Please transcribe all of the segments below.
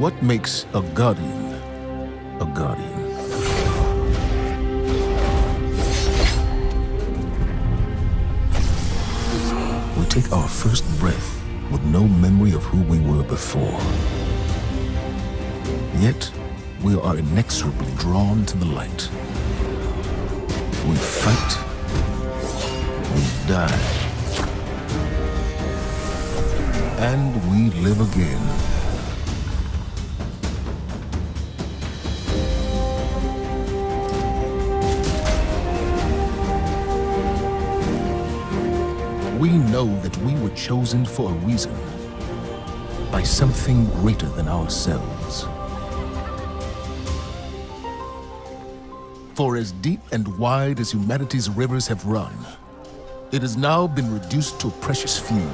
What makes a guardian a guardian? We take our first breath with no memory of who we were before. Yet, we are inexorably drawn to the light. We fight. We die. And we live again. We know that we were chosen for a reason, by something greater than ourselves. For as deep and wide as humanity's rivers have run, it has now been reduced to a precious few,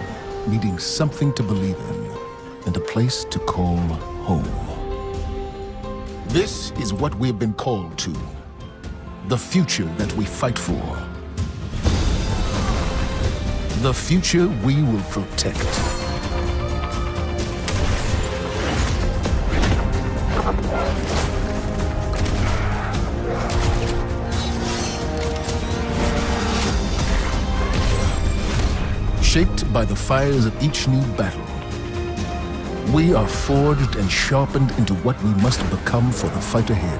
needing something to believe in and a place to call home. This is what we have been called to, the future that we fight for. The future we will protect. Shaped by the fires of each new battle, we are forged and sharpened into what we must become for the fight ahead.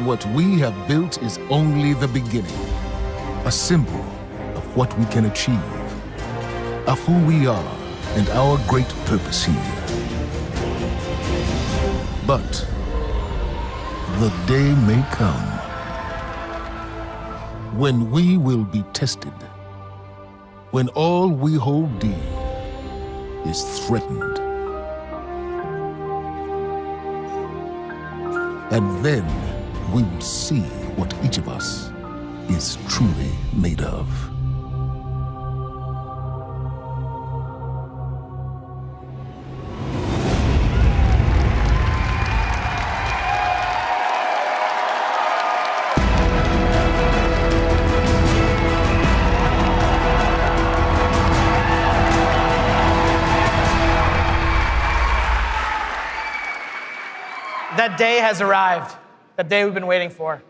What we have built is only the beginning, a symbol of what we can achieve, of who we are and our great purpose here. But the day may come when we will be tested, when all we hold dear is threatened. And then we will see what each of us is truly made of. That day has arrived. That day we've been waiting for.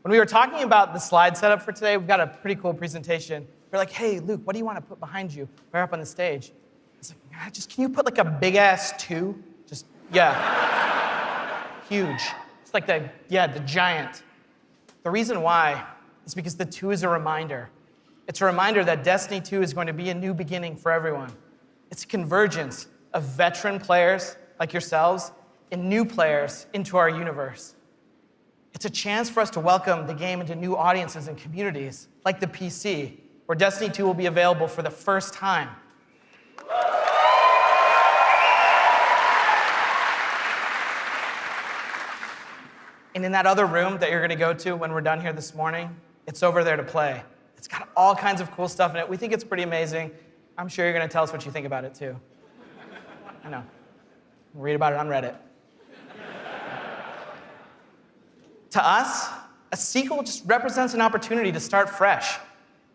When we were talking about the slide setup for today, we've got a pretty cool presentation. We're like, hey, Luke, what do you want to put behind you? We're up on the stage. It's like, just can you put like a big ass 2? Just, yeah. Huge. It's like the giant. The reason why is because the 2 is a reminder. It's a reminder that Destiny 2 is going to be a new beginning for everyone. It's a convergence of veteran players like yourselves and new players into our universe. It's a chance for us to welcome the game into new audiences and communities, like the PC, where Destiny 2 will be available for the first time. And in that other room that you're gonna go to when we're done here this morning, it's over there to play. It's got all kinds of cool stuff in it. We think it's pretty amazing. I'm sure you're gonna tell us what you think about it too. I know. Read about it on Reddit. To us, a sequel just represents an opportunity to start fresh.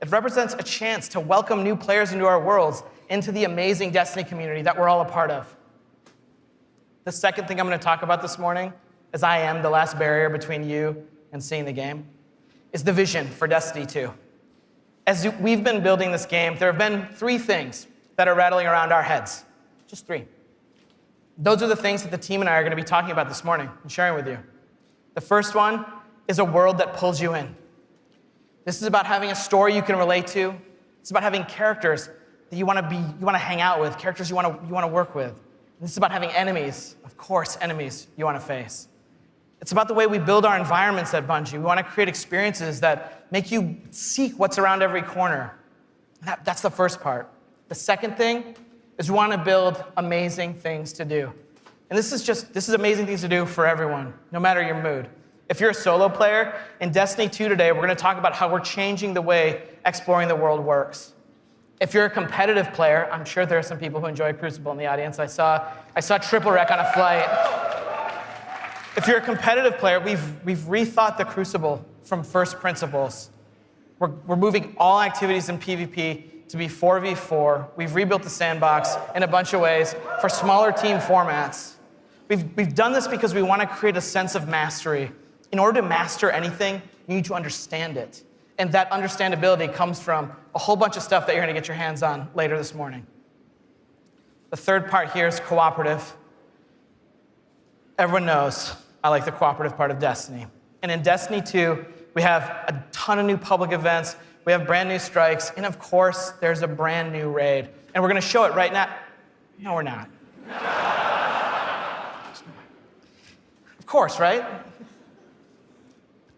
It represents a chance to welcome new players into our worlds, into the amazing Destiny community that we're all a part of. The second thing I'm going to talk about this morning, as I am the last barrier between you and seeing the game, is the vision for Destiny 2. As we've been building this game, there have been 3 things that are rattling around our heads. Just 3. Those are the things that the team and I are going to be talking about this morning and sharing with you. The first one is a world that pulls you in. This is about having a story you can relate to. It's about having characters that you want to hang out with, characters you want to work with. And this is about having enemies, of course, enemies you want to face. It's about the way we build our environments at Bungie. We want to create experiences that make you seek what's around every corner. That's the first part. The second thing is we want to build amazing things to do. And this is amazing things to do for everyone, no matter your mood. If you're a solo player, in Destiny 2 today, we're going to talk about how we're changing the way exploring the world works. If you're a competitive player, I'm sure there are some people who enjoy Crucible in the audience. I saw Triple Wreck on a flight. If you're a competitive player, we've rethought the Crucible from first principles. We're moving all activities in PvP to be 4v4. We've rebuilt the sandbox in a bunch of ways for smaller team formats. We've done this because we want to create a sense of mastery. In order to master anything, you need to understand it. And that understandability comes from a whole bunch of stuff that you're going to get your hands on later this morning. The third part here is cooperative. Everyone knows I like the cooperative part of Destiny. And in Destiny 2, we have a ton of new public events, we have brand new strikes, and of course, there's a brand new raid. And we're going to show it right now. No, we're not. Of course, right?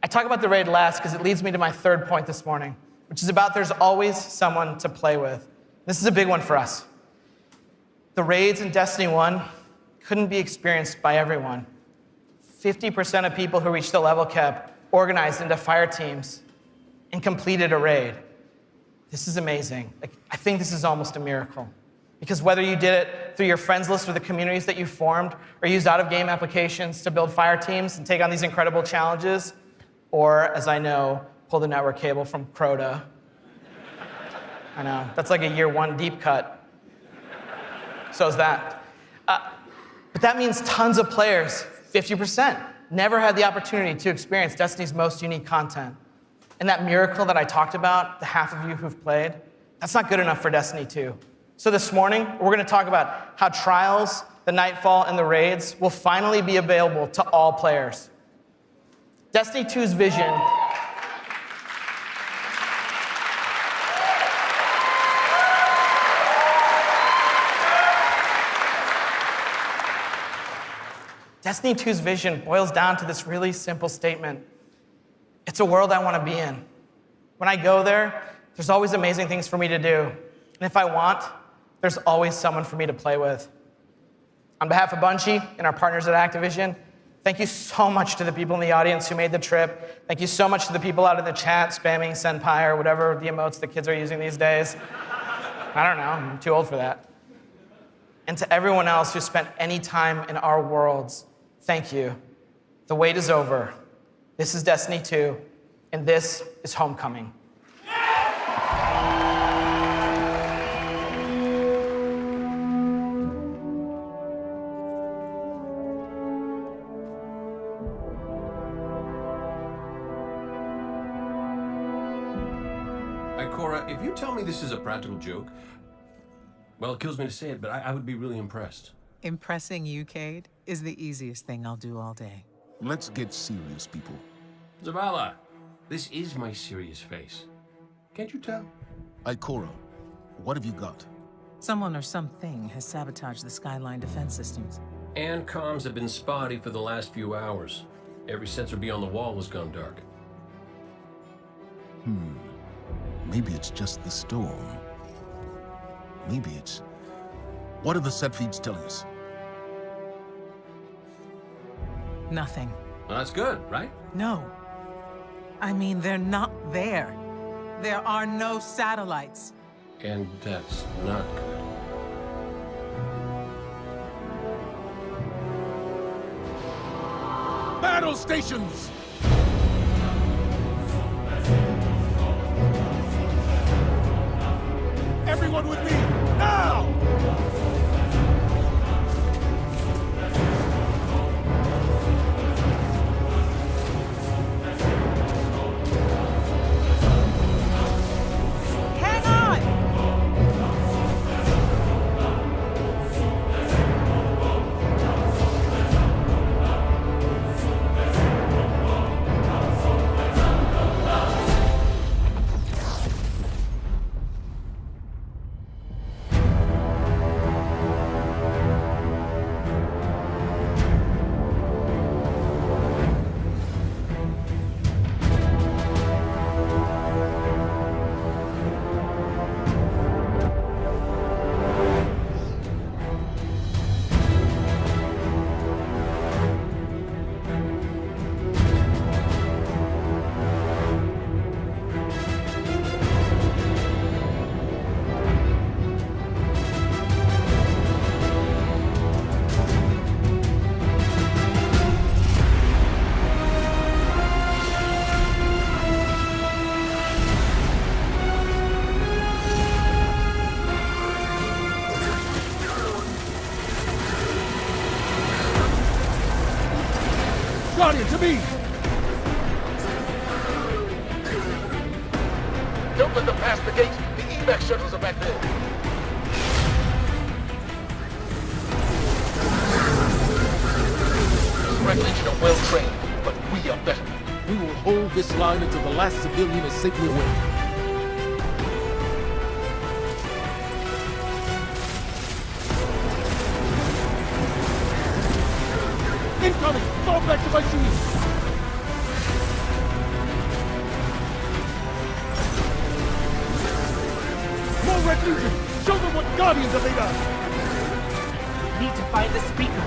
I talk about the raid last because it leads me to my third point this morning, which is about there's always someone to play with. This is a big one for us. The raids in Destiny 1 couldn't be experienced by everyone. 50% of people who reached the level cap organized into fire teams and completed a raid. This is amazing. I think this is almost a miracle. Because whether you did it through your friends list or the communities that you formed, or used out-of-game applications to build fire teams and take on these incredible challenges, or, as I know, pull the network cable from Crota. I know, that's like a year one deep cut. So is that. But that means tons of players, 50%, never had the opportunity to experience Destiny's most unique content. And that miracle that I talked about, the half of you who've played, that's not good enough for Destiny 2. So this morning, we're going to talk about how Trials, the Nightfall, and the raids will finally be available to all players. Destiny 2's vision Destiny 2's vision boils down to this really simple statement. It's a world I want to be in. When I go there, there's always amazing things for me to do. And if I want, there's always someone for me to play with. On behalf of Bungie and our partners at Activision, thank you so much to the people in the audience who made the trip. Thank you so much to the people out in the chat spamming Senpai or whatever the emotes the kids are using these days. I don't know, I'm too old for that. And to everyone else who spent any time in our worlds, thank you. The wait is over. This is Destiny 2, and this is Homecoming. Cora, if you tell me this is a practical joke, well, it kills me to say it, but I would be really impressed. Impressing you, Cade, is the easiest thing I'll do all day. Let's get serious, people. Zavala, this is my serious face. Can't you tell? Ikora, what have you got? Someone or something has sabotaged the Skyline defense systems. And comms have been spotty for the last few hours. Every sensor beyond the wall has gone dark. Maybe it's just the storm. Maybe it's... What are the set feeds telling us? Nothing. Well, that's good, right? No. I mean, they're not there. There are no satellites. And that's not good. Battle stations! Everyone with me, now! Hang on! Guardian, to me! Don't let them pass the gate. The evac shuttles are back there. Red Legion are well trained, but we are better. We will hold this line until the last civilian is safely away. Incoming! Fall back to my shoes! More Red Legion! Show them what Guardians are made of! Need to find the speaker.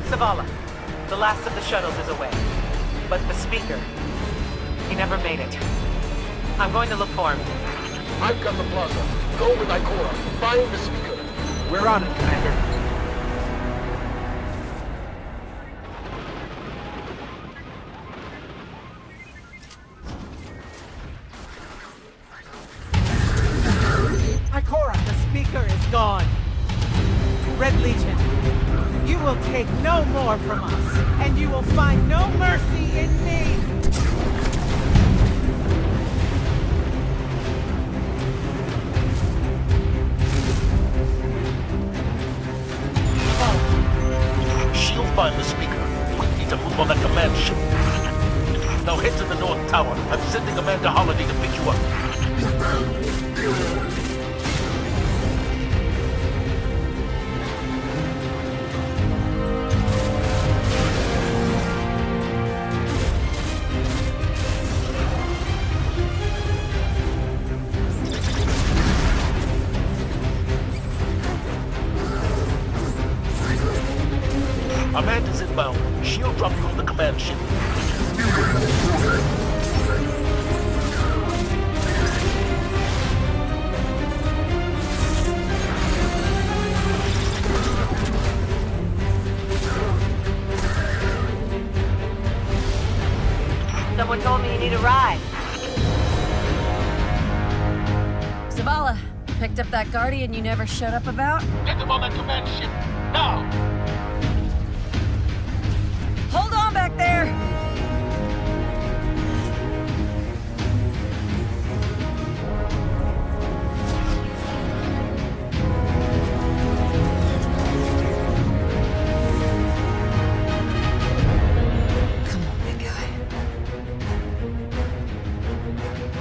Zavala, the last of the shuttles is away. But the speaker, he never made it. I'm going to look for him. I've got the plaza. Go with Ikora. Find the speaker. We're on it, Commander. Ikora, the speaker is gone. Red Legion, you will take no more from us, and you will find no mercy in me. She'll find the speaker. We need to move on that command ship. Now head to the North Tower. I'm sending Commander Holiday to pick you up. Amanda's inbound. She'll drop you on the command ship. Someone told me you need a ride. Zavala, picked up that Guardian you never showed up about? Get them on that command ship. Now! Hold on back there! Come on, big guy.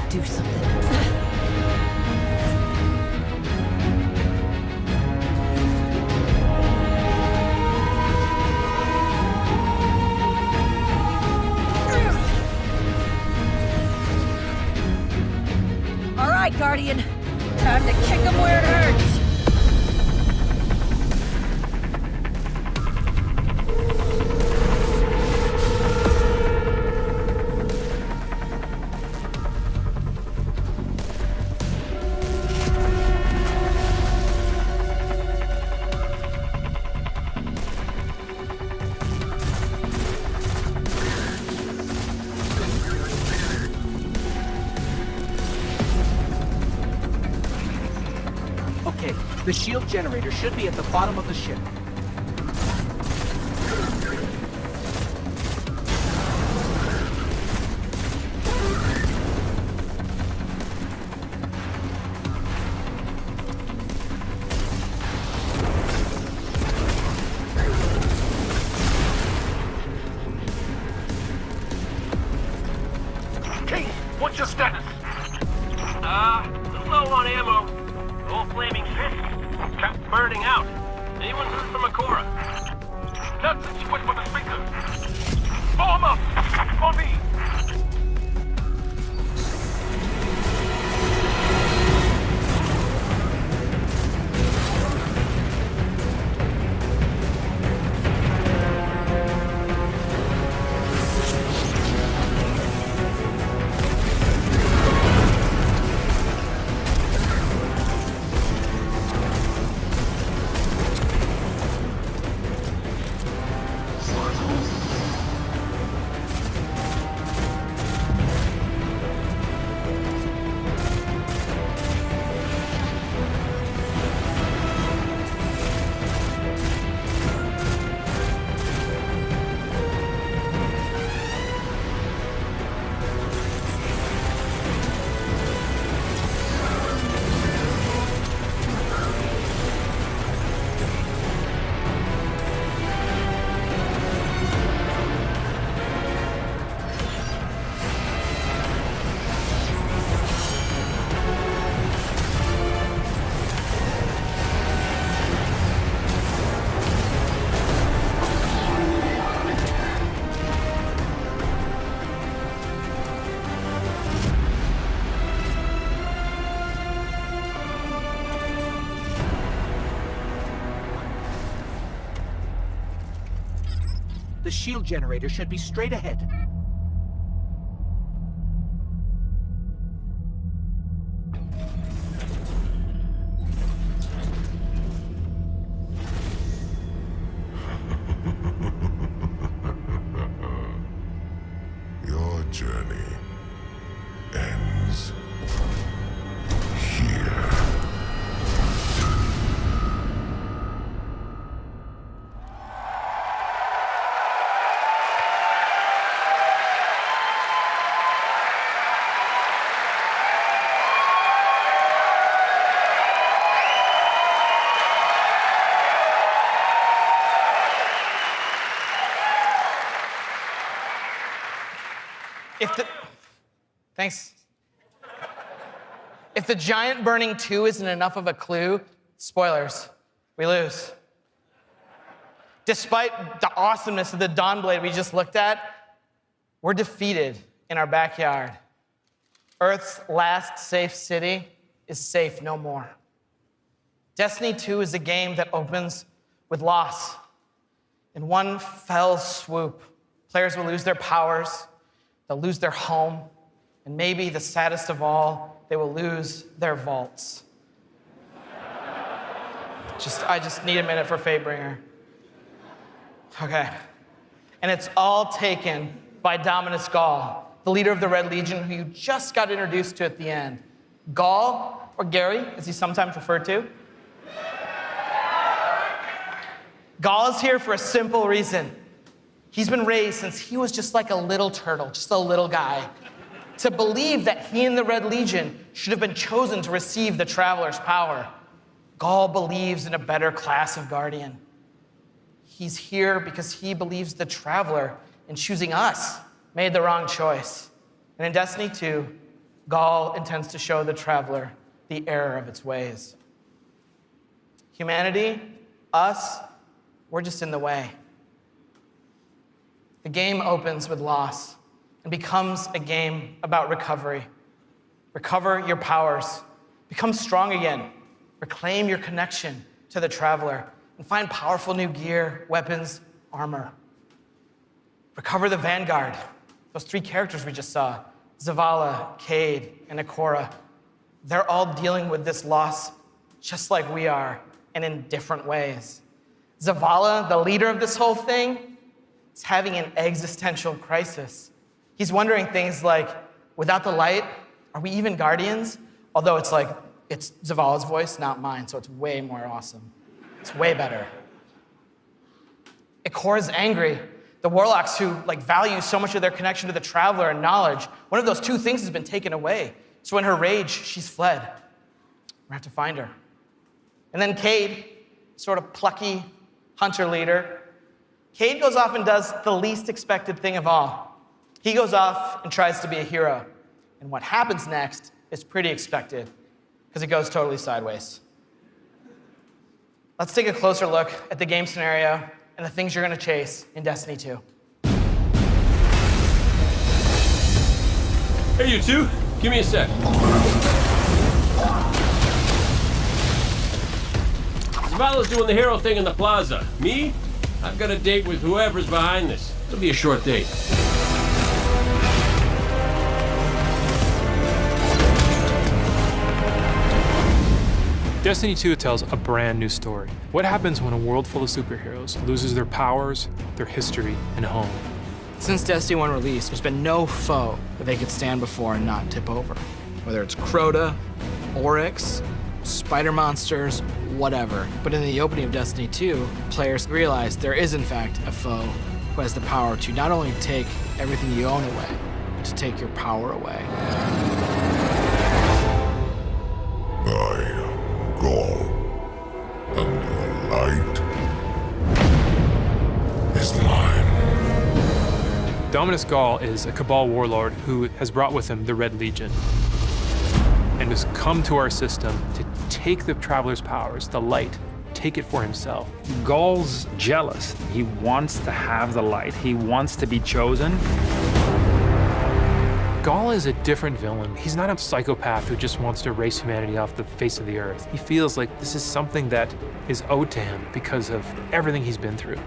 Do something. All right, Guardian. Time to kick him where it hurts. Okay, the shield generator should be at the bottom of the ship. King, what's your status? Low on ammo. Old flaming fist. Kept burning out. Anyone heard from Ikora? Not since you went for the speaker. Form up! On me! The shield generator should be straight ahead. Your journey ends here. Thanks. If the giant burning 2 isn't enough of a clue, spoilers, we lose. Despite the awesomeness of the Dawnblade we just looked at, we're defeated in our backyard. Earth's last safe city is safe no more. Destiny 2 is a game that opens with loss. In one fell swoop, players will lose their powers, they'll lose their home, and maybe the saddest of all, they will lose their vaults. I just need a minute for Fatebringer. Okay. And it's all taken by Dominus Gaul, the leader of the Red Legion who you just got introduced to at the end. Gaul, or Gary, as he's sometimes referred to. Gaul is here for a simple reason. He's been raised since he was just like a little turtle, just a little guy, to believe that he and the Red Legion should have been chosen to receive the Traveler's power. Gaul believes in a better class of Guardian. He's here because he believes the Traveler, in choosing us, made the wrong choice. And in Destiny 2, Gaul intends to show the Traveler the error of its ways. Humanity, us, we're just in the way. The game opens with loss and becomes a game about recovery. Recover your powers, become strong again, reclaim your connection to the Traveler, and find powerful new gear, weapons, armor. Recover the Vanguard, those 3 characters we just saw, Zavala, Cade, and Ikora. They're all dealing with this loss just like we are, and in different ways. Zavala, the leader of this whole thing, is having an existential crisis. He's wondering things like, without the light, are we even Guardians? Although it's Zavala's voice, not mine, so it's way more awesome. It's way better. Ikora's angry. The Warlocks who value so much of their connection to the Traveler and knowledge, one of those 2 things has been taken away. So in her rage, she's fled. We have to find her. And then Cade, sort of plucky hunter leader, Cade goes off and does the least expected thing of all. He goes off and tries to be a hero. And what happens next is pretty expected, because it goes totally sideways. Let's take a closer look at the game scenario and the things you're going to chase in Destiny 2. Hey, you two, give me a sec. Zavala's doing the hero thing in the plaza. Me? I've got a date with whoever's behind this. It'll be a short date. Destiny 2 tells a brand new story. What happens when a world full of superheroes loses their powers, their history, and home? Since Destiny 1 release, there's been no foe that they could stand before and not tip over. Whether it's Crota, Oryx, spider monsters, whatever. But in the opening of Destiny 2, players realize there is in fact a foe who has the power to not only take everything you own away, but to take your power away. I am Gaul, and your light is mine. Dominus Gaul is a Cabal warlord who has brought with him the Red Legion and has come to our system to take the Traveler's powers, the light, take it for himself. Gaul's jealous. He wants to have the light. He wants to be chosen. Gaul is a different villain. He's not a psychopath who just wants to erase humanity off the face of the earth. He feels like this is something that is owed to him because of everything he's been through.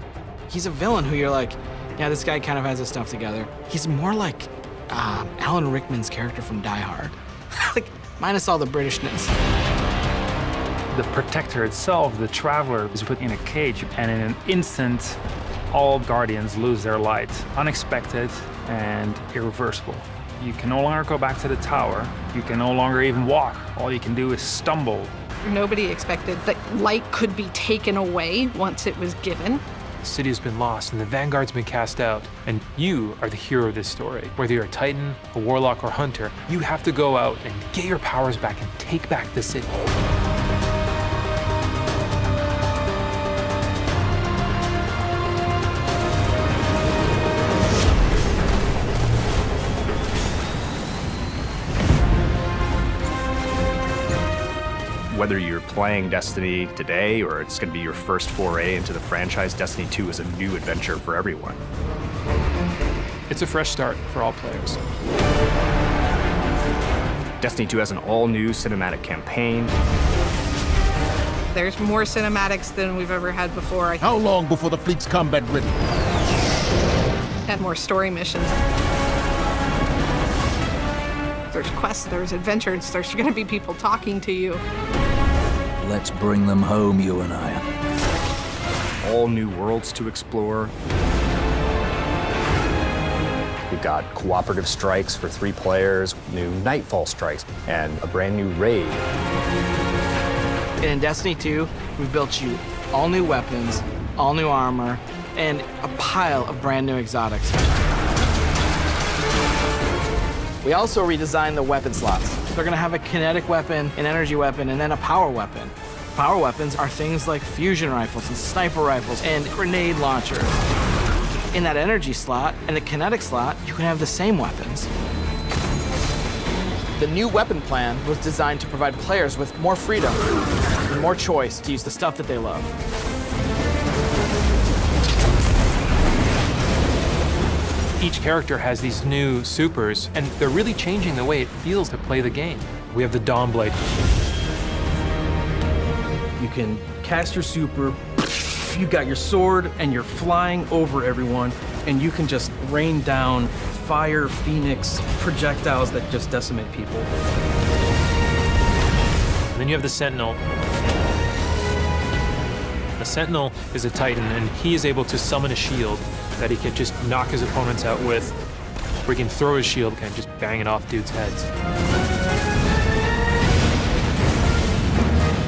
He's a villain who you're like, Yeah, this guy kind of has his stuff together. He's more like Alan Rickman's character from Die Hard. Like, minus all the Britishness. The Protector itself, the Traveler, is put in a cage, and in an instant, all Guardians lose their light. Unexpected and irreversible. You can no longer go back to the tower. You can no longer even walk. All you can do is stumble. Nobody expected that light could be taken away once it was given. The city has been lost and the Vanguard's been cast out, and you are the hero of this story. Whether you're a Titan, a Warlock, or Hunter, you have to go out and get your powers back and take back the city. Whether you're playing Destiny today or it's going to be your first foray into the franchise, Destiny 2 is a new adventure for everyone. It's a fresh start for all players. Destiny 2 has an all-new cinematic campaign. There's more cinematics than we've ever had before. How long before the fleet's combat ready? And more story missions. There's quests, there's adventures, there's gonna be people talking to you. Let's bring them home, you and I. All new worlds to explore. We've got cooperative strikes for 3 players, new Nightfall strikes, and a brand new raid. And in Destiny 2, we've built you all new weapons, all new armor, and a pile of brand new exotics. We also redesigned the weapon slots. They're gonna have a kinetic weapon, an energy weapon, and then a power weapon. Power weapons are things like fusion rifles and sniper rifles and grenade launchers. In that energy slot and the kinetic slot, you can have the same weapons. The new weapon plan was designed to provide players with more freedom and more choice to use the stuff that they love. Each character has these new supers, and they're really changing the way it feels to play the game. We have the Dawnblade. You can cast your super, you got your sword, and you're flying over everyone, and you can just rain down fire, phoenix, projectiles that just decimate people. And then you have the Sentinel. The Sentinel is a Titan, and he is able to summon a shield that he can just knock his opponents out with, or he can throw his shield and just bang it off dudes' heads.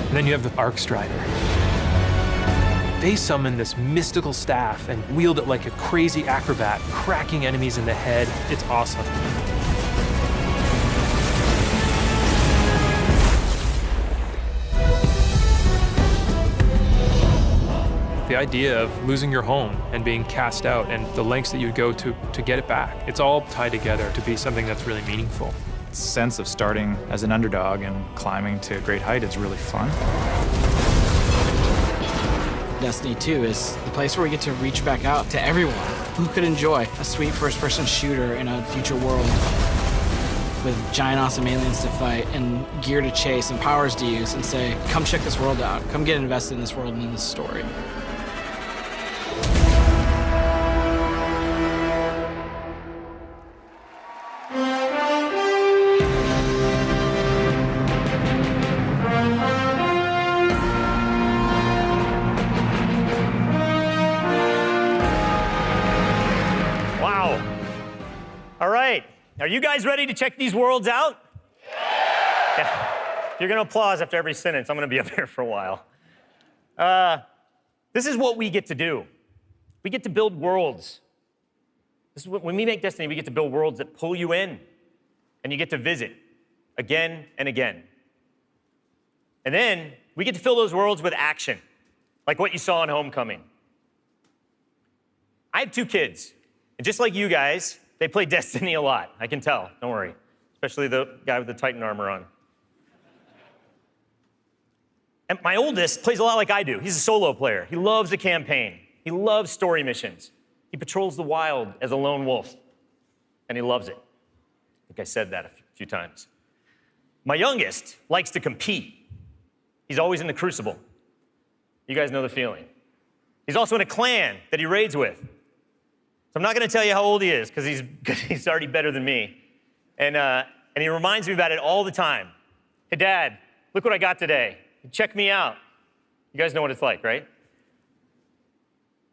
And then you have the Arc Strider. They summon this mystical staff and wield it like a crazy acrobat, cracking enemies in the head. It's awesome. The idea of losing your home and being cast out and the lengths that you would go to get it back, it's all tied together to be something that's really meaningful. The sense of starting as an underdog and climbing to a great height is really fun. Destiny 2 is the place where we get to reach back out to everyone who could enjoy a sweet first-person shooter in a future world with giant awesome aliens to fight and gear to chase and powers to use and say, come check this world out, come get invested in this world and in this story. Are you guys ready to check these worlds out? Yeah. If you're gonna applause after every sentence, I'm gonna be up here for a while. This is what we get to do. We get to build worlds. This is when we make Destiny, we get to build worlds that pull you in, and you get to visit again and again. And then we get to fill those worlds with action, like what you saw in Homecoming. I have 2 kids, and just like you guys, they play Destiny a lot. I can tell, don't worry. Especially the guy with the Titan armor on. And my oldest plays a lot like I do. He's a solo player. He loves the campaign. He loves story missions. He patrols the wild as a lone wolf, and he loves it. I think I said that a few times. My youngest likes to compete. He's always in the Crucible. You guys know the feeling. He's also in a clan that he raids with. So I'm not going to tell you how old he is, because he's already better than me. And he reminds me about it all the time. Hey, Dad, look what I got today. Check me out. You guys know what it's like, right?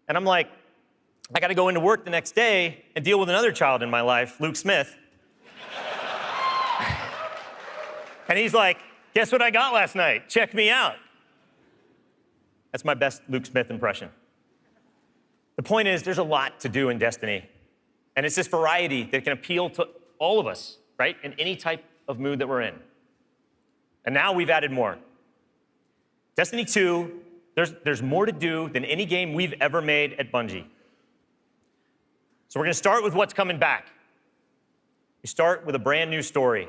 And I'm like, I got to go into work the next day and deal with another child in my life, Luke Smith. And he's like, guess what I got last night? Check me out. That's my best Luke Smith impression. The point is, there's a lot to do in Destiny. And it's this variety that can appeal to all of us, right? In any type of mood that we're in. And now we've added more. Destiny 2, there's more to do than any game we've ever made at Bungie. So we're going to start with what's coming back. We start with a brand new story,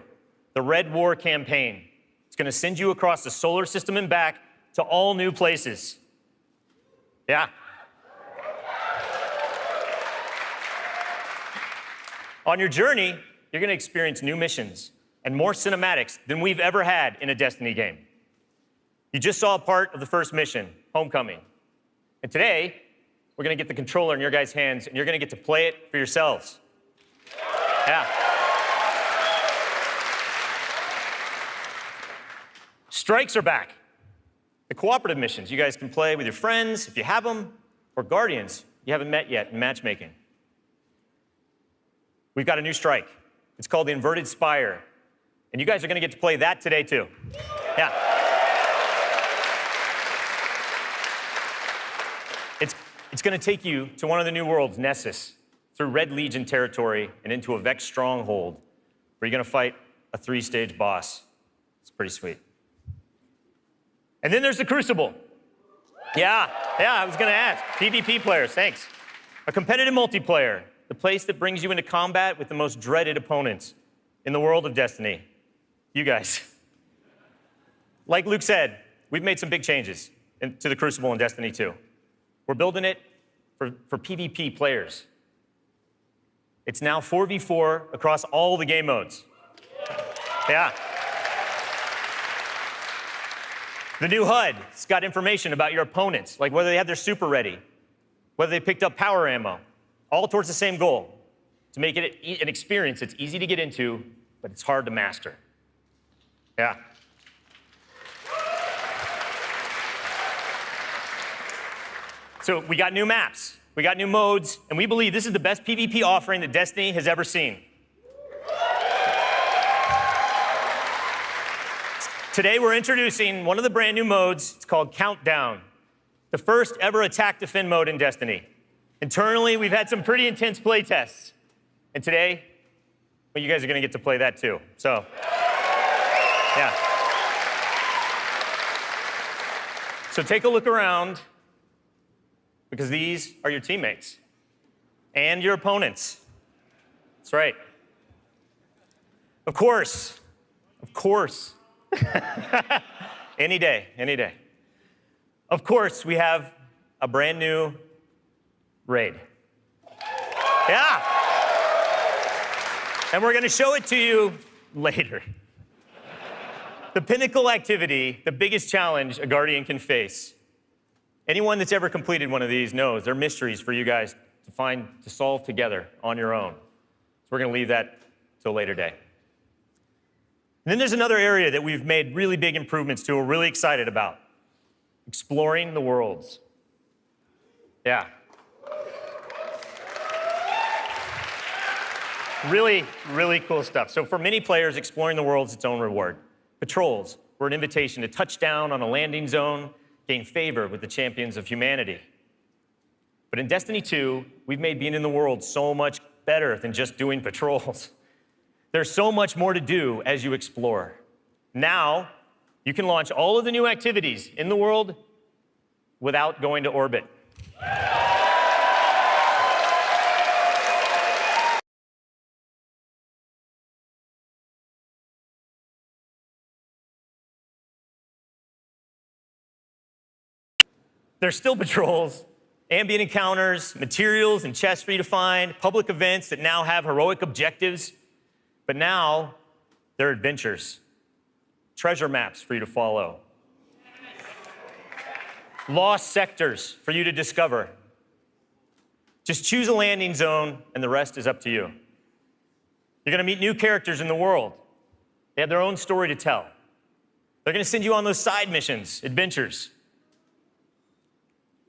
the Red War campaign. It's going to send you across the solar system and back to all new places. Yeah. On your journey, you're going to experience new missions and more cinematics than we've ever had in a Destiny game. You just saw a part of the first mission, Homecoming. And today, we're going to get the controller in your guys' hands, and you're going to get to play it for yourselves. Yeah. Strikes are back. The cooperative missions you guys can play with your friends, if you have them, or Guardians you haven't met yet in matchmaking. We've got a new strike. It's called the Inverted Spire. And you guys are going to get to play that today, too. Yeah. It's going to take you to one of the new worlds, Nessus, through Red Legion territory and into a Vex stronghold, where you're going to fight a 3-stage boss. It's pretty sweet. And then there's the Crucible. Yeah, I was going to ask. PvP players, thanks. A competitive multiplayer, the place that brings you into combat with the most dreaded opponents in the world of Destiny. You guys. Like Luke said, we've made some big changes to the Crucible in Destiny 2. We're building it for PvP players. It's now 4v4 across all the game modes. Yeah. The new HUD's got information about your opponents, like whether they have their super ready, whether they picked up power ammo, all towards the same goal, to make it an experience that's easy to get into, but it's hard to master. Yeah. So we got new maps, we got new modes, and we believe this is the best PvP offering that Destiny has ever seen. Today we're introducing one of the brand new modes. It's called Countdown, the first ever attack defend mode in Destiny. Internally, we've had some pretty intense play tests. And today, well, you guys are going to get to play that too. So, yeah. So take a look around, because these are your teammates and your opponents. That's right. Of course. Any day. Of course, we have a brand new raid. Yeah. And we're going to show it to you later. The pinnacle activity, the biggest challenge a Guardian can face. Anyone that's ever completed one of these knows they're mysteries for you guys to solve together on your own. So we're going to leave that till a later day. And then there's another area that we've made really big improvements to, we're really excited about. Exploring the worlds. Yeah. Really, really cool stuff. So for many players, exploring the world is its own reward. Patrols were an invitation to touch down on a landing zone, gain favor with the champions of humanity. But in Destiny 2, we've made being in the world so much better than just doing patrols. There's so much more to do as you explore. Now, you can launch all of the new activities in the world without going to orbit. There's still patrols, ambient encounters, materials and chests for you to find, public events that now have heroic objectives. But now, they're adventures, treasure maps for you to follow, lost sectors for you to discover, Just choose a landing zone, and the rest is up to you. You're gonna meet new characters in the world. They have their own story to tell. They're gonna send you on those side missions, adventures.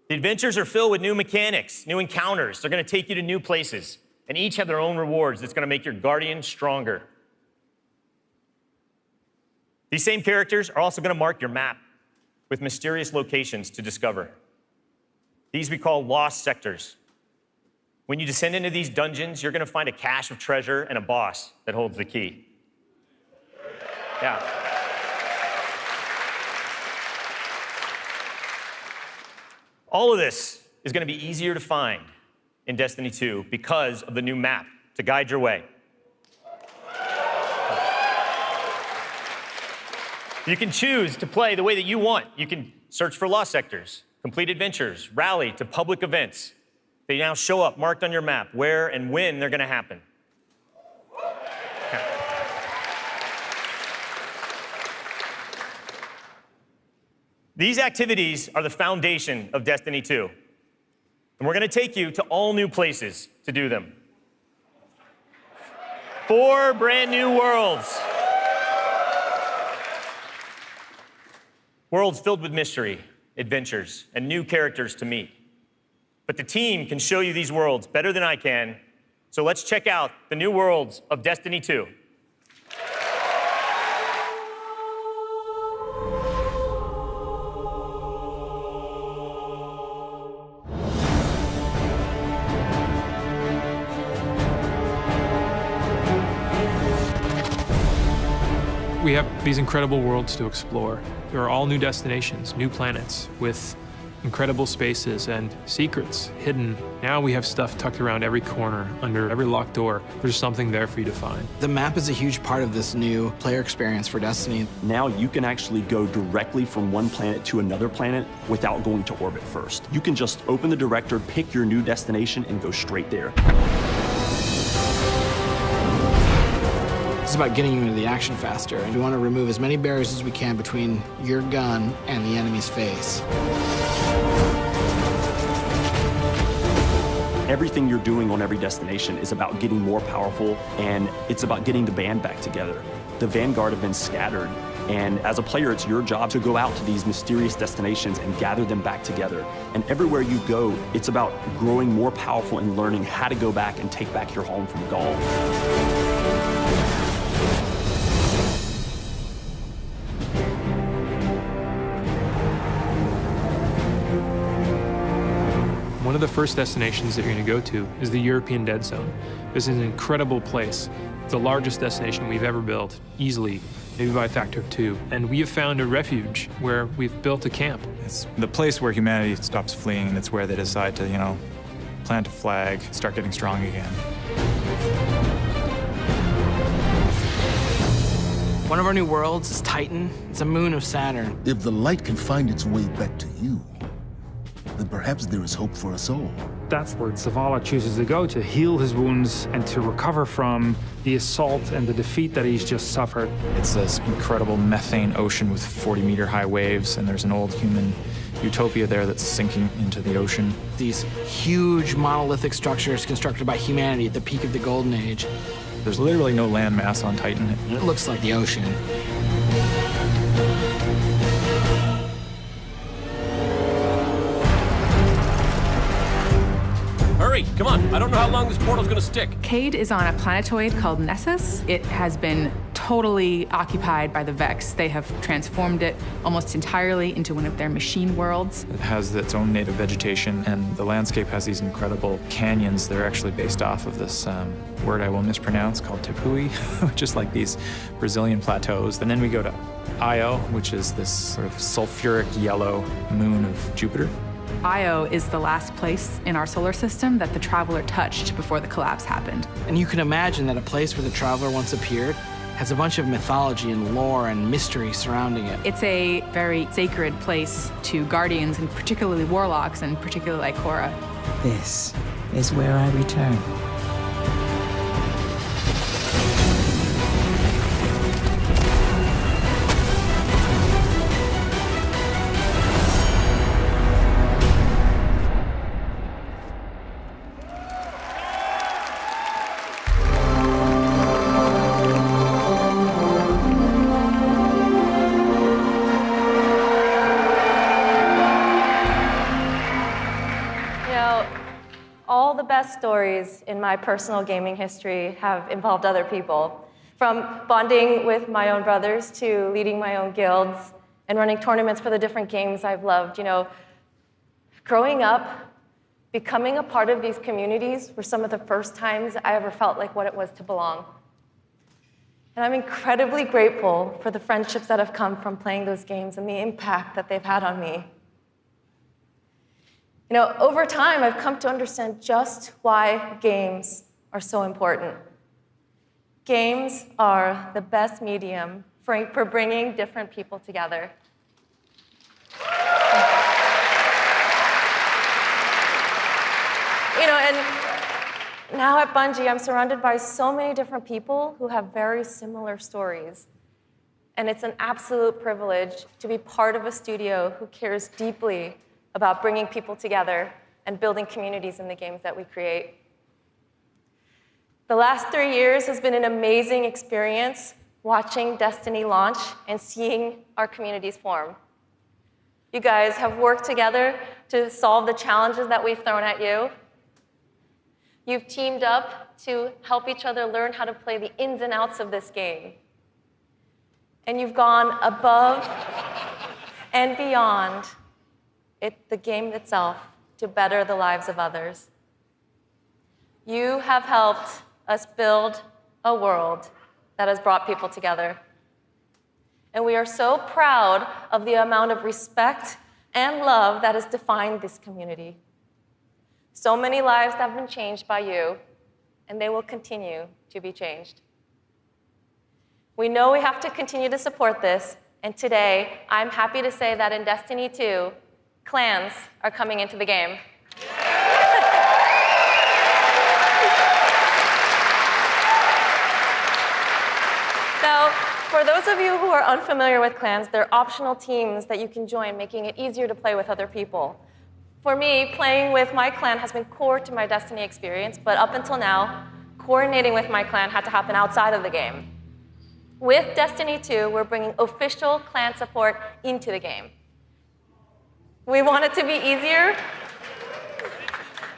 The adventures are filled with new mechanics, new encounters. They're gonna take you to new places, and each have their own rewards that's gonna make your Guardian stronger. These same characters are also gonna mark your map with mysterious locations to discover. These we call lost sectors. When you descend into these dungeons, you're gonna find a cache of treasure and a boss that holds the key. Yeah. All of this is gonna be easier to find in Destiny 2 because of the new map to guide your way. You can choose to play the way that you want. You can search for lost sectors, complete adventures, rally to public events. They now show up marked on your map where and when they're gonna happen. These activities are the foundation of Destiny 2. And we're gonna take you to all new places to do them. 4 brand new worlds. Worlds filled with mystery, adventures, and new characters to meet. But the team can show you these worlds better than I can, so let's check out the new worlds of Destiny 2. We have these incredible worlds to explore. There are all new destinations, new planets, with incredible spaces and secrets hidden. Now we have stuff tucked around every corner, under every locked door. There's something there for you to find. The map is a huge part of this new player experience for Destiny. Now you can actually go directly from one planet to another planet without going to orbit first. You can just open the director, pick your new destination, and go straight there. It's about getting you into the action faster, and we want to remove as many barriers as we can between your gun and the enemy's face. Everything you're doing on every destination is about getting more powerful, and it's about getting the band back together. The Vanguard have been scattered, and as a player, it's your job to go out to these mysterious destinations and gather them back together. And everywhere you go, it's about growing more powerful and learning how to go back and take back your home from Gaul. One of the first destinations that you're going to go to is the European Dead Zone. This is an incredible place, the largest destination we've ever built, easily, maybe by a factor of 2. And we have found a refuge where we've built a camp. It's the place where humanity stops fleeing, and it's where they decide to, plant a flag, start getting strong again. One of our new worlds is Titan. It's a moon of Saturn. If the light can find its way back to you, then perhaps there is hope for us all. That's where Zavala chooses to go to heal his wounds and to recover from the assault and the defeat that he's just suffered. It's this incredible methane ocean with 40-meter high waves, and there's an old human utopia there that's sinking into the ocean. These huge monolithic structures constructed by humanity at the peak of the Golden Age. There's literally no land mass on Titan. It looks like the ocean. Hurry, come on. I don't know how long this portal's gonna stick. Cade is on a planetoid called Nessus. It has been totally occupied by the Vex. They have transformed it almost entirely into one of their machine worlds. It has its own native vegetation, and the landscape has these incredible canyons that are actually based off of this word I will mispronounce called Tepui, which is like these Brazilian plateaus. And then we go to Io, which is this sort of sulfuric yellow moon of Jupiter. Io is the last place in our solar system that the Traveler touched before the collapse happened. And you can imagine that a place where the Traveler once appeared has a bunch of mythology and lore and mystery surrounding it. It's a very sacred place to Guardians, and particularly Warlocks, and particularly Ikora. This is where I return. best stories in my personal gaming history have involved other people. From bonding with my own brothers to leading my own guilds and running tournaments for the different games I've loved. You know, growing up, becoming a part of these communities were some of the first times I ever felt like what it was to belong. And I'm incredibly grateful for the friendships that have come from playing those games and the impact that they've had on me. You know, over time, I've come to understand just why games are so important. Games are the best medium for bringing different people together. You know, and now at Bungie, I'm surrounded by so many different people who have very similar stories. And it's an absolute privilege to be part of a studio who cares deeply about bringing people together and building communities in the games that we create. The last 3 years has been an amazing experience watching Destiny launch and seeing our communities form. You guys have worked together to solve the challenges that we've thrown at you. You've teamed up to help each other learn how to play the ins and outs of this game. And you've gone above and beyond the game itself to better the lives of others. You have helped us build a world that has brought people together. And we are so proud of the amount of respect and love that has defined this community. So many lives have been changed by you, and they will continue to be changed. We know we have to continue to support this, and today, I'm happy to say that in Destiny 2, clans are coming into the game. Now, for those of you who are unfamiliar with clans, they're optional teams that you can join, making it easier to play with other people. For me, playing with my clan has been core to my Destiny experience, but up until now, coordinating with my clan had to happen outside of the game. With Destiny 2, we're bringing official clan support into the game. We want it to be easier.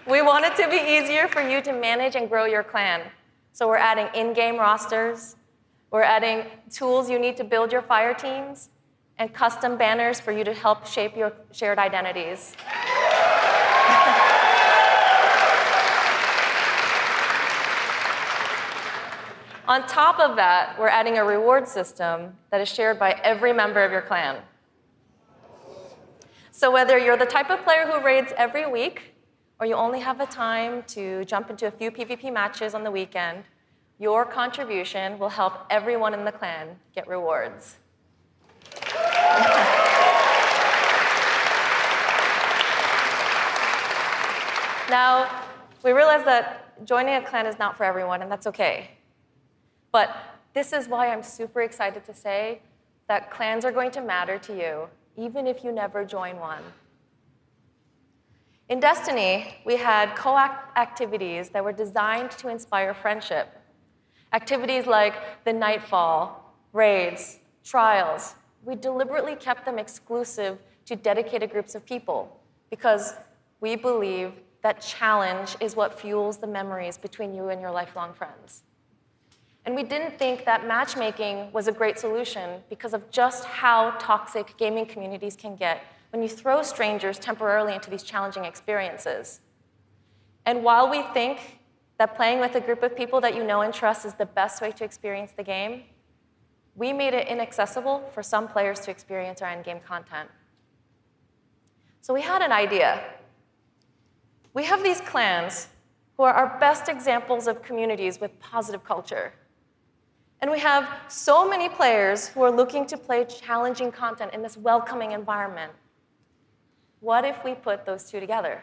We want it to be easier for you to manage and grow your clan. So we're adding in-game rosters. We're adding tools you need to build your fire teams and custom banners for you to help shape your shared identities. On top of that, we're adding a reward system that is shared by every member of your clan. So whether you're the type of player who raids every week, or you only have the time to jump into a few PvP matches on the weekend, your contribution will help everyone in the clan get rewards. Now, we realize that joining a clan is not for everyone, and that's okay. But this is why I'm super excited to say that clans are going to matter to you, even if you never join one. In Destiny, we had co-op activities that were designed to inspire friendship. Activities like the Nightfall, raids, trials. We deliberately kept them exclusive to dedicated groups of people because we believe that challenge is what fuels the memories between you and your lifelong friends. And we didn't think that matchmaking was a great solution because of just how toxic gaming communities can get when you throw strangers temporarily into these challenging experiences. And while we think that playing with a group of people that you know and trust is the best way to experience the game, we made it inaccessible for some players to experience our endgame content. So we had an idea. We have these clans who are our best examples of communities with positive culture. And we have so many players who are looking to play challenging content in this welcoming environment. What if we put those two together?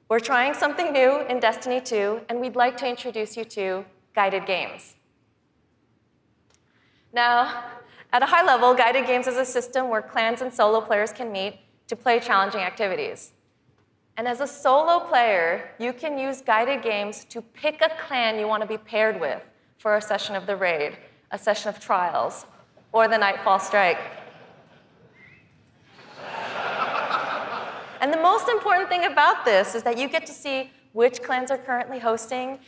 We're trying something new in Destiny 2, and we'd like to introduce you to guided games. Now, at a high level, guided games is a system where clans and solo players can meet to play challenging activities. And as a solo player, you can use guided games to pick a clan you want to be paired with for a session of the raid, a session of trials, or the Nightfall Strike. And the most important thing about this is that you get to see which clans are currently hosting,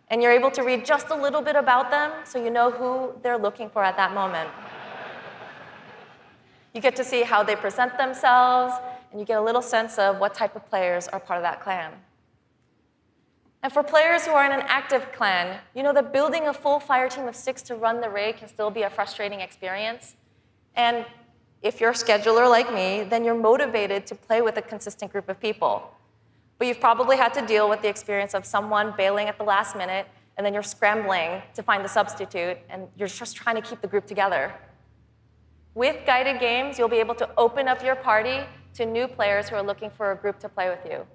and you're able to read just a little bit about them so you know who they're looking for at that moment. You get to see how they present themselves, and you get a little sense of what type of players are part of that clan. And for players who are in an active clan, you know that building a full fire team of 6 to run the raid can still be a frustrating experience. And if you're a scheduler like me, then you're motivated to play with a consistent group of people. But you've probably had to deal with the experience of someone bailing at the last minute, and then you're scrambling to find the substitute, and you're just trying to keep the group together. With guided games, you'll be able to open up your party to new players who are looking for a group to play with you.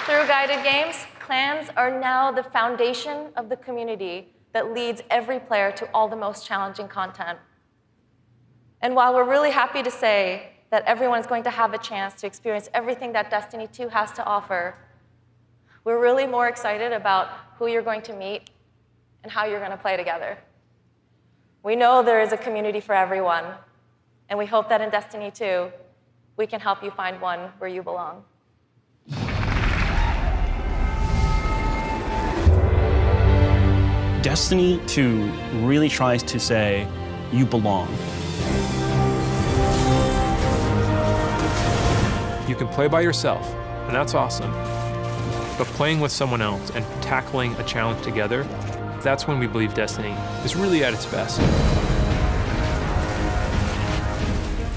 Through guided games, clans are now the foundation of the community that leads every player to all the most challenging content. And while we're really happy to say that everyone is going to have a chance to experience everything that Destiny 2 has to offer, we're really more excited about who you're going to meet and how you're going to play together. We know there is a community for everyone, and we hope that in Destiny 2, we can help you find one where you belong. Destiny 2 really tries to say, you belong. You can play by yourself, and that's awesome. But playing with someone else and tackling a challenge together, that's when we believe Destiny is really at its best.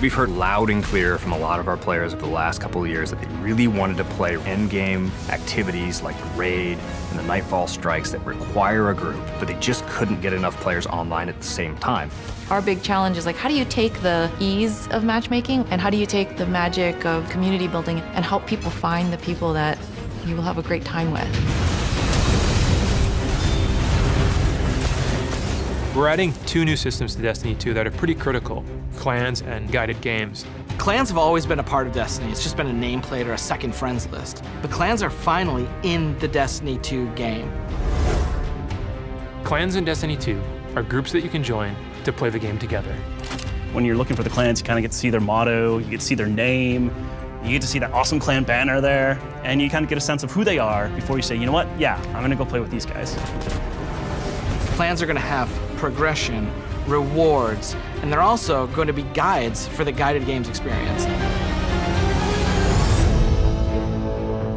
We've heard loud and clear from a lot of our players over the last couple of years that they really wanted to play endgame activities like the raid and the Nightfall strikes that require a group, but they just couldn't get enough players online at the same time. Our big challenge is like, how do you take the ease of matchmaking and how do you take the magic of community building and help people find the people that you will have a great time with? We're adding 2 new systems to Destiny 2 that are pretty critical, clans and guided games. Clans have always been a part of Destiny. It's just been a nameplate or a second friends list. But clans are finally in the Destiny 2 game. Clans in Destiny 2 are groups that you can join to play the game together. When you're looking for the clans, you kind of get to see their motto, you get to see their name, you get to see that awesome clan banner there, and you kind of get a sense of who they are before you say, you know what, yeah, I'm gonna go play with these guys. Clans are going to have progression, rewards, and they're also going to be guides for the guided games experience.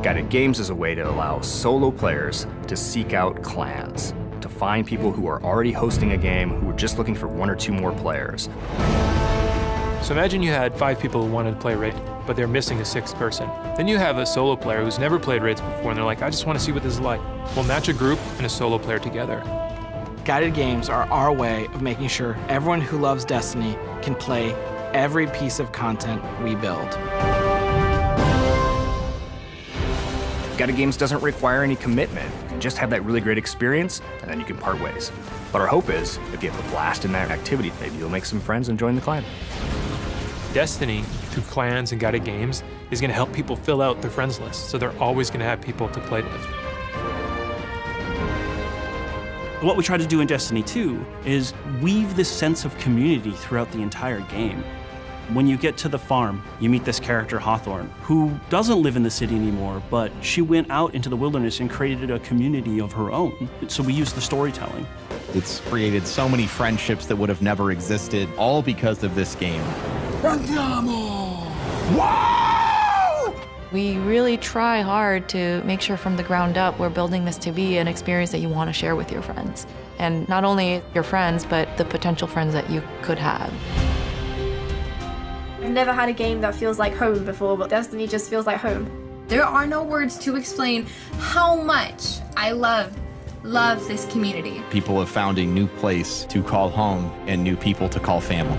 Guided games is a way to allow solo players to seek out clans, to find people who are already hosting a game who are just looking for 1 or 2 more players. So imagine you had 5 people who wanted to play Raid, but they're missing a 6th person. Then you have a solo player who's never played Raids before, and they're like, I just want to see what this is like. We'll match a group and a solo player together. Guided games are our way of making sure everyone who loves Destiny can play every piece of content we build. Guided games doesn't require any commitment. You can just have that really great experience, and then you can part ways. But our hope is, if you have a blast in that activity, maybe you'll make some friends and join the clan. Destiny, through clans and guided games, is going to help people fill out their friends list, so they're always going to have people to play with. What we try to do in Destiny 2 is weave this sense of community throughout the entire game. When you get to the farm, you meet this character, Hawthorne, who doesn't live in the city anymore, but she went out into the wilderness and created a community of her own. So we use the storytelling. It's created so many friendships that would have never existed, all because of this game. We really try hard to make sure from the ground up we're building this to be an experience that you want to share with your friends. And not only your friends, but the potential friends that you could have. I've never had a game that feels like home before, but Destiny just feels like home. There are no words to explain how much I love this community. People have found a new place to call home and new people to call family.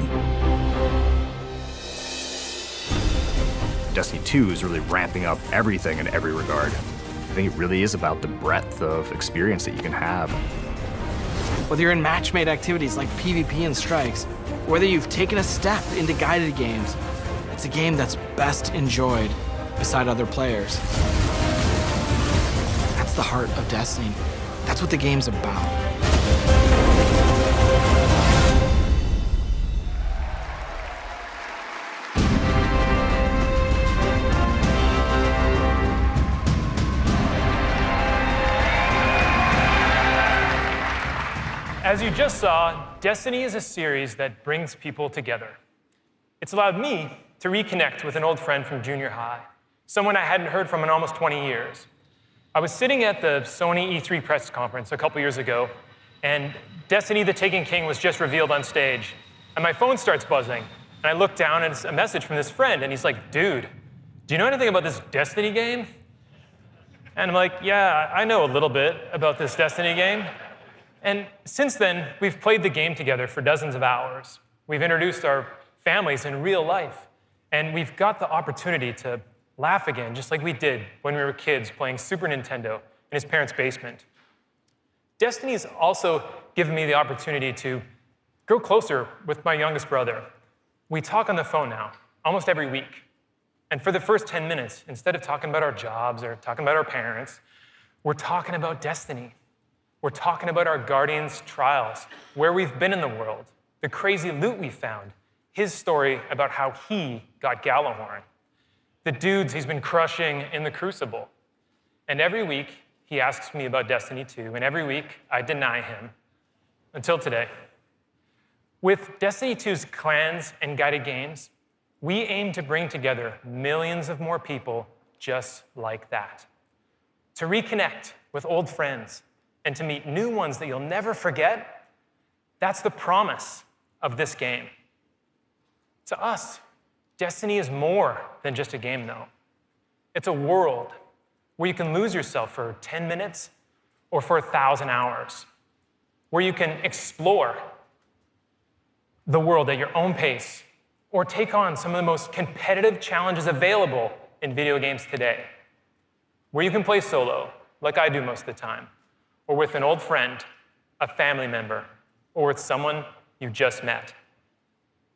Destiny 2 is really ramping up everything in every regard. I think it really is about the breadth of experience that you can have. Whether you're in match-made activities like PvP and strikes, whether you've taken a step into guided games, it's a game that's best enjoyed beside other players. That's the heart of Destiny. That's what the game's about. As you just saw, Destiny is a series that brings people together. It's allowed me to reconnect with an old friend from junior high, someone I hadn't heard from in almost 20 years. I was sitting at the Sony E3 press conference a couple years ago, and Destiny the Taken King was just revealed on stage. And my phone starts buzzing, and I look down, and it's a message from this friend, and he's like, dude, do you know anything about this Destiny game? And I'm like, yeah, I know a little bit about this Destiny game. And since then, we've played the game together for dozens of hours. We've introduced our families in real life, and we've got the opportunity to laugh again, just like we did when we were kids playing Super Nintendo in his parents' basement. Destiny's also given me the opportunity to grow closer with my youngest brother. We talk on the phone now, almost every week. And for the first 10 minutes, instead of talking about our jobs or talking about our parents, we're talking about Destiny. We're talking about our Guardian's trials, where we've been in the world, the crazy loot we found, his story about how he got Gallahorn, the dudes he's been crushing in the Crucible. And every week, he asks me about Destiny 2, and every week, I deny him, until today. With Destiny 2's clans and guided games, we aim to bring together millions of more people just like that. To reconnect with old friends, and to meet new ones that you'll never forget, that's the promise of this game. To us, Destiny is more than just a game, though. It's a world where you can lose yourself for 10 minutes or for 1,000 hours, where you can explore the world at your own pace or take on some of the most competitive challenges available in video games today, where you can play solo, like I do most of the time, or with an old friend, a family member, or with someone you just met.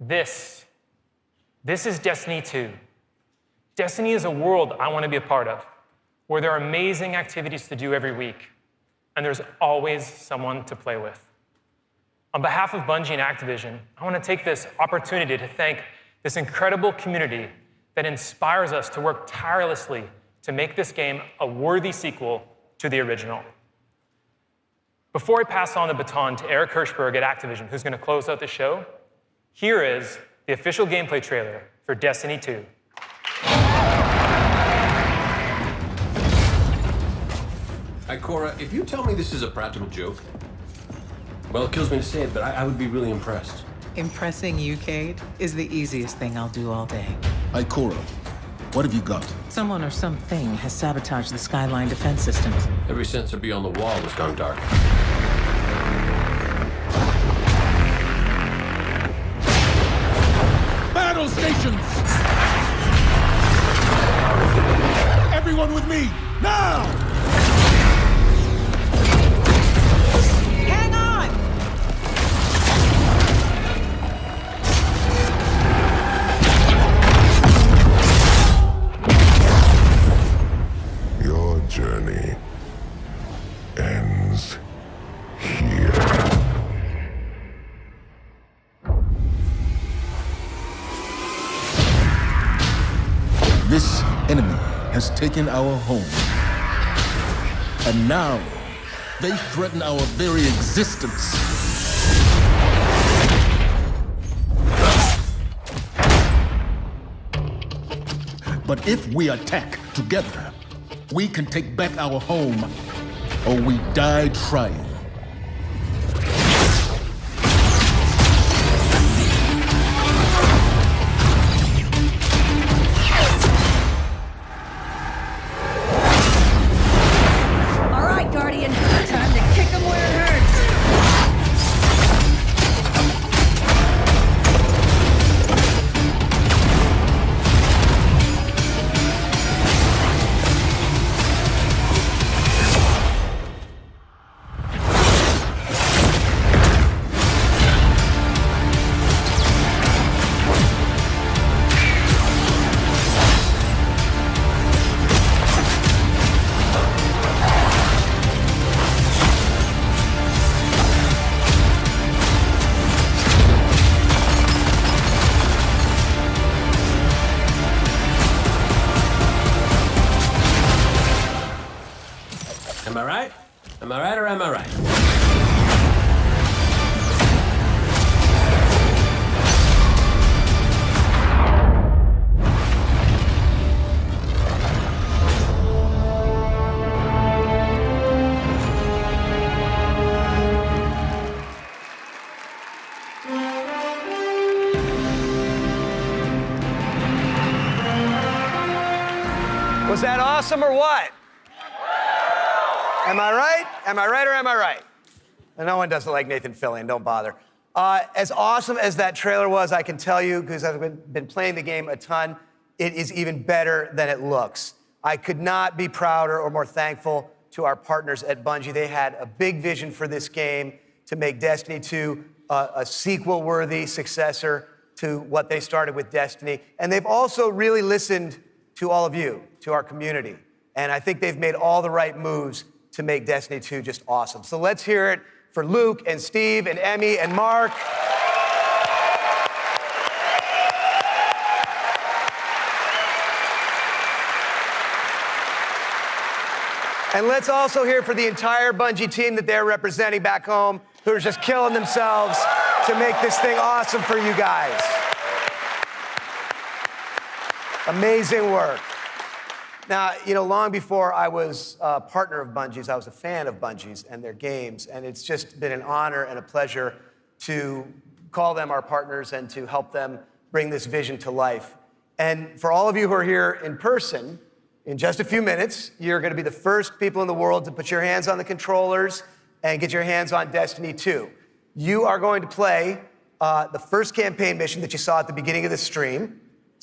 This is Destiny 2. Destiny is a world I want to be a part of, where there are amazing activities to do every week, and there's always someone to play with. On behalf of Bungie and Activision, I want to take this opportunity to thank this incredible community that inspires us to work tirelessly to make this game a worthy sequel to the original. Before I pass on the baton to Eric Hirschberg at Activision, who's going to close out the show, here is the official gameplay trailer for Destiny 2. Ikora, if you tell me this is a practical joke, well, it kills me to say it, but I would be really impressed. Impressing you, Cade, is the easiest thing I'll do all day. Ikora, what have you got? Someone or something has sabotaged the Skyline defense systems. Every sensor beyond the wall has gone dark. Battle stations! Everyone with me, now! Hang on! Your journey ends here. This enemy has taken our home. And now, they threaten our very existence. But if we attack together, we can take back our home, or we die trying. All right, Guardian, time to kick him where it hurts. Am I right? Am I right or am I right? Was that awesome or what? Am I right? Am I right or am I right? And no one does it like Nathan Fillion, don't bother. As awesome as that trailer was, I can tell you, because I've been playing the game a ton, it is even better than it looks. I could not be prouder or more thankful to our partners at Bungie. They had a big vision for this game to make Destiny 2 a sequel-worthy successor to what they started with Destiny. And they've also really listened to all of you, to our community. And I think they've made all the right moves to make Destiny 2 just awesome. So let's hear it for Luke and Steve and Emmy and Mark. And let's also hear for the entire Bungie team that they're representing back home, who are just killing themselves to make this thing awesome for you guys. Amazing work. Now, you know, long before I was a partner of Bungie's, I was a fan of Bungie's and their games, and it's just been an honor and a pleasure to call them our partners and to help them bring this vision to life. And for all of you who are here in person, in just a few minutes, you're gonna be the first people in the world to put your hands on the controllers and get your hands on Destiny 2. You are going to play the first campaign mission that you saw at the beginning of the stream.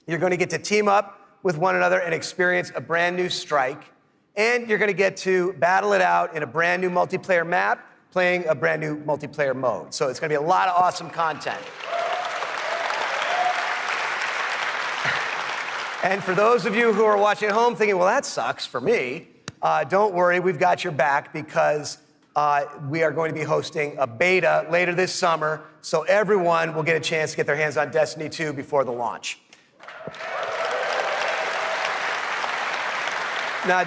You're gonna get to team up with one another and experience a brand new strike. And you're gonna get to battle it out in a brand new multiplayer map, playing a brand new multiplayer mode. So it's gonna be a lot of awesome content. And for those of you who are watching at home thinking, well, that sucks for me, don't worry, we've got your back because we are going to be hosting a beta later this summer, so everyone will get a chance to get their hands on Destiny 2 before the launch. Now,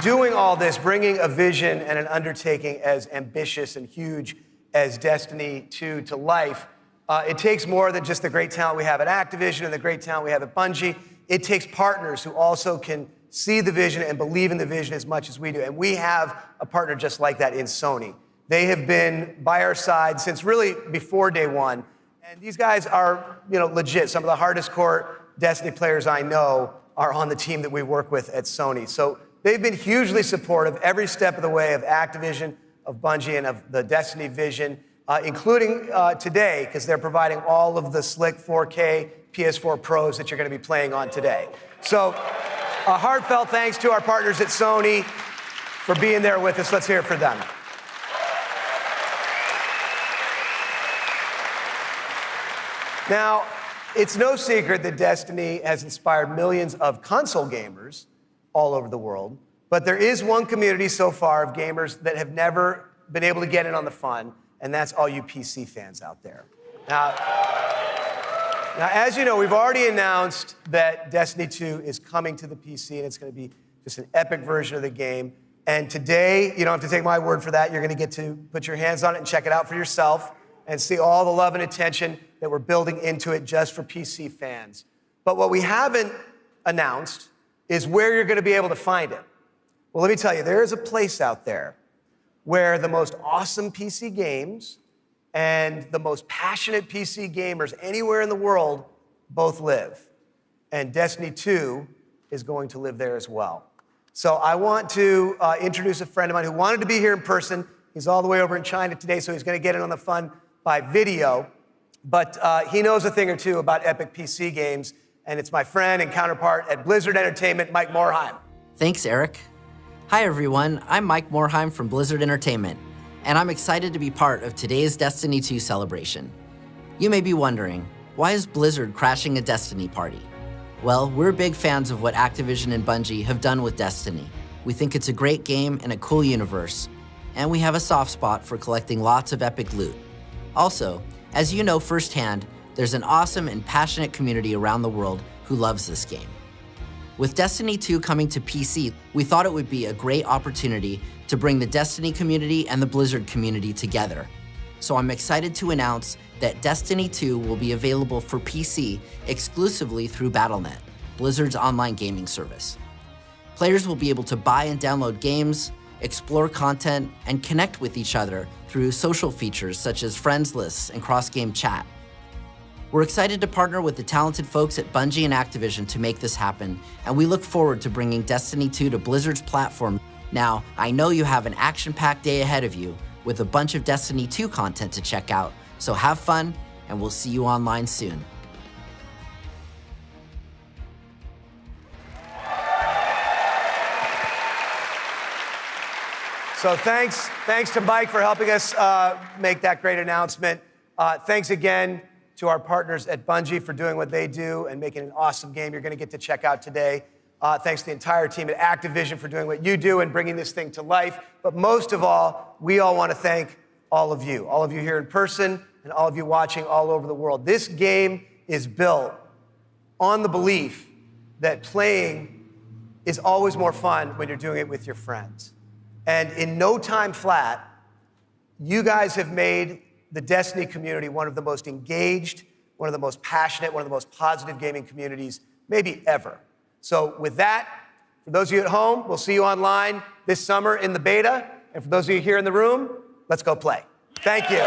doing all this, bringing a vision and an undertaking as ambitious and huge as Destiny 2 to life, it takes more than just the great talent we have at Activision and the great talent we have at Bungie. It takes partners who also can see the vision and believe in the vision as much as we do. And we have a partner just like that in Sony. They have been by our side since really before day one. And these guys are, you know, legit. Some of the hardest core Destiny players I know are on the team that we work with at Sony. So they've been hugely supportive every step of the way of Activision, of Bungie, and of the Destiny vision, including today, because they're providing all of the slick 4K PS4 Pros that you're going to be playing on today. So a heartfelt thanks to our partners at Sony for being there with us. Let's hear it for them. Now, it's no secret that Destiny has inspired millions of console gamers all over the world, but there is one community so far of gamers that have never been able to get in on the fun, and that's all you PC fans out there. Now, as you know, we've already announced that Destiny 2 is coming to the PC, and it's going to be just an epic version of the game. And today, you don't have to take my word for that. You're going to get to put your hands on it and check it out for yourself and see all the love and attention that we're building into it just for PC fans. But what we haven't announced is where you're going to be able to find it. Well, let me tell you, there is a place out there where the most awesome PC games and the most passionate PC gamers anywhere in the world both live. And Destiny 2 is going to live there as well. So I want to introduce a friend of mine who wanted to be here in person. He's all the way over in China today, so he's going to get in on the fun by video. But he knows a thing or two about epic PC games, and it's my friend and counterpart at Blizzard Entertainment, Mike Morhaime. Thanks, Eric. Hi, everyone. I'm Mike Morhaime from Blizzard Entertainment, and I'm excited to be part of today's Destiny 2 celebration. You may be wondering, why is Blizzard crashing a Destiny party? Well, we're big fans of what Activision and Bungie have done with Destiny. We think it's a great game and a cool universe, and we have a soft spot for collecting lots of epic loot. Also, as you know firsthand, there's an awesome and passionate community around the world who loves this game. With Destiny 2 coming to PC, we thought it would be a great opportunity to bring the Destiny community and the Blizzard community together. So I'm excited to announce that Destiny 2 will be available for PC exclusively through Battle.net, Blizzard's online gaming service. Players will be able to buy and download games, explore content, and connect with each other through social features such as friends lists and cross-game chat. We're excited to partner with the talented folks at Bungie and Activision to make this happen, and we look forward to bringing Destiny 2 to Blizzard's platform. Now, I know you have an action-packed day ahead of you with a bunch of Destiny 2 content to check out, so have fun, and we'll see you online soon. So thanks to Mike for helping us make that great announcement. Thanks again to our partners at Bungie for doing what they do and making an awesome game you're going to get to check out today. Thanks to the entire team at Activision for doing what you do and bringing this thing to life. But most of all, we all want to thank all of you here in person and all of you watching all over the world. This game is built on the belief that playing is always more fun when you're doing it with your friends. And in no time flat, you guys have made the Destiny community one of the most engaged, one of the most passionate, one of the most positive gaming communities maybe ever. So with that, for those of you at home, we'll see you online this summer in the beta. And for those of you here in the room, let's go play. Thank you.